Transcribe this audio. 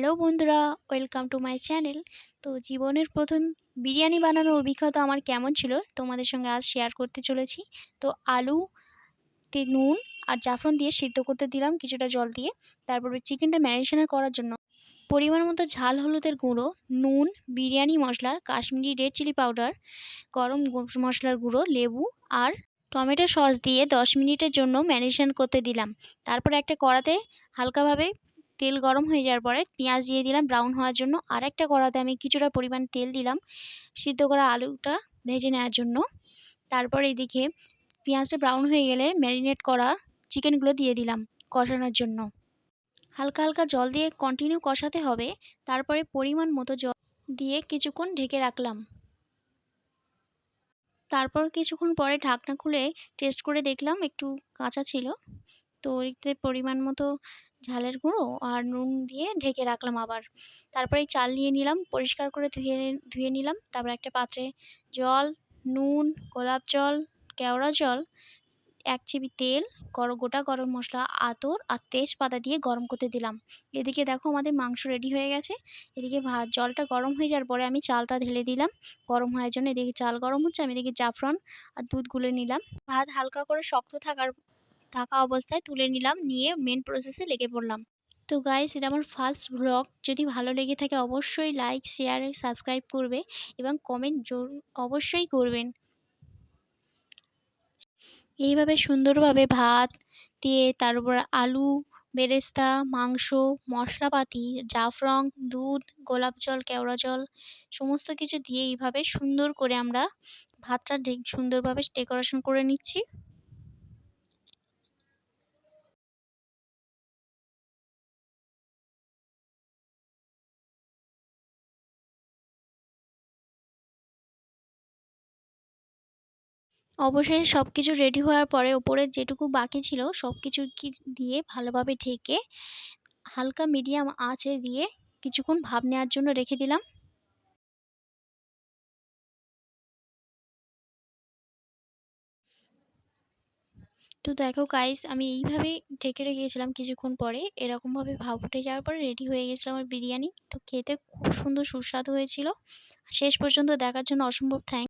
Hello বন্ধুরা, welcome to my channel. তো জীবনের প্রথম বিরিয়ানি বানানোর অভিজ্ঞতা আমার কেমন ছিল তোমাদের সঙ্গে আজ শেয়ার করতে চলেছি। তো আলুতে নুন আর জাফরান দিয়ে সিদ্ধ করতে দিলাম কিছুটা জল দিয়ে। তারপরে চিকেনটা ম্যারিনেশন করার জন্য পরিমাণ মতো ঝাল হলুদের গুঁড়ো, নুন, বিরিয়ানি মশলা, কাশ্মীরি রেড চিলি পাউডার, গরম মশলার গুঁড়ো, লেবু আর টমেটো সস দিয়ে 10 মিনিটের জন্য ম্যারিনেশন করতে দিলাম। তারপর একটা কড়াতে হালকাভাবে তেল গরম হয়ে যাওয়ার পরে পেঁয়াজ দিয়ে দিলাম ব্রাউন হওয়ার জন্য। আর একটা কড়াতে আমি কিছুটা পরিমাণ তেল দিলাম সিদ্ধ করা আলুটা ভেজে নেওয়ার জন্য। তারপর এদিকে পেঁয়াজটা ব্রাউন হয়ে গেলে ম্যারিনেট করা চিকেনগুলো দিয়ে দিলাম কষানোর জন্য। হালকা হালকা জল দিয়ে কন্টিনিউ কষাতে হবে। তারপরে পরিমাণ মতো জল দিয়ে কিছুক্ষণ ঢেকে রাখলাম। তারপর কিছুক্ষণ পরে ঢাকনা খুলে টেস্ট করে দেখলাম একটু কাঁচা ছিল। তো এতে পরিমাণ মতো ঝালের গুঁড়ো আর নুন দিয়ে ঢেকে রাখলাম আবার। তারপরে চাল নিয়ে নিলাম, পরিষ্কার করে ধুয়ে নিলাম। তারপর একটা পাত্রে জল, নুন, গোলাপ জল, কেওড়া জল, 1 চিবি তেল, গোটা গরম মশলা, আতর আর তেজপাতা দিয়ে গরম করতে দিলাম। এদিকে দেখো আমাদের মাংস রেডি হয়ে গেছে। এদিকে জলটা গরম হয়ে যাওয়ার পরে আমি চালটা ঢেলে দিলাম গরম হওয়ার জন্য। এদিকে চাল গরম হচ্ছে, আমি এদিকে জাফরান আর দুধ গুলে নিলাম। ভাত হালকা করে শক্ত থাকা অবস্থায় তুলে নিলাম, নিয়ে মেন প্রসেসে লেগে পড়লাম। তো গাইস, এটা আমার ফার্স্ট ব্লগ। যদি ভালো লেগে থাকে অবশ্যই লাইক, শেয়ার, সাবস্ক্রাইব করবে এবং কমেন্ট অবশ্যই করবেন। এইভাবে সুন্দরভাবে ভাত দিয়ে তারপর আলু, বেরেস্তা, মাংস, মশলাপাতি, জাফরং, দুধ, গোলাপ জল, কেওড়া জল সমস্ত কিছু দিয়ে এইভাবে সুন্দর করে আমরা ভাতটা সুন্দরভাবে ডেকোরেশন করে নিচ্ছি। অবশেষে সবকিছু রেডি হওয়ার পরে ওপরে যেটুকু বাকি ছিল সবকিছু দিয়ে ভালোভাবে ঢেকে হালকা মিডিয়াম আঁচে দিয়ে কিছুক্ষণ ভাপ নেওয়ার জন্য রেখে দিলাম। তো দেখো গাইস, আমি এইভাবে ঢেকে রেখেছিলাম। কিছুক্ষণ পরে এরকম ভাবে ভাপ উঠে যাওয়ার পরে রেডি হয়ে গেছিল আমার বিরিয়ানি। তো খেতে খুব সুন্দর সুস্বাদু হয়েছিল। শেষ পর্যন্ত দেখার জন্য অসম্ভব থ্যাঙ্কস।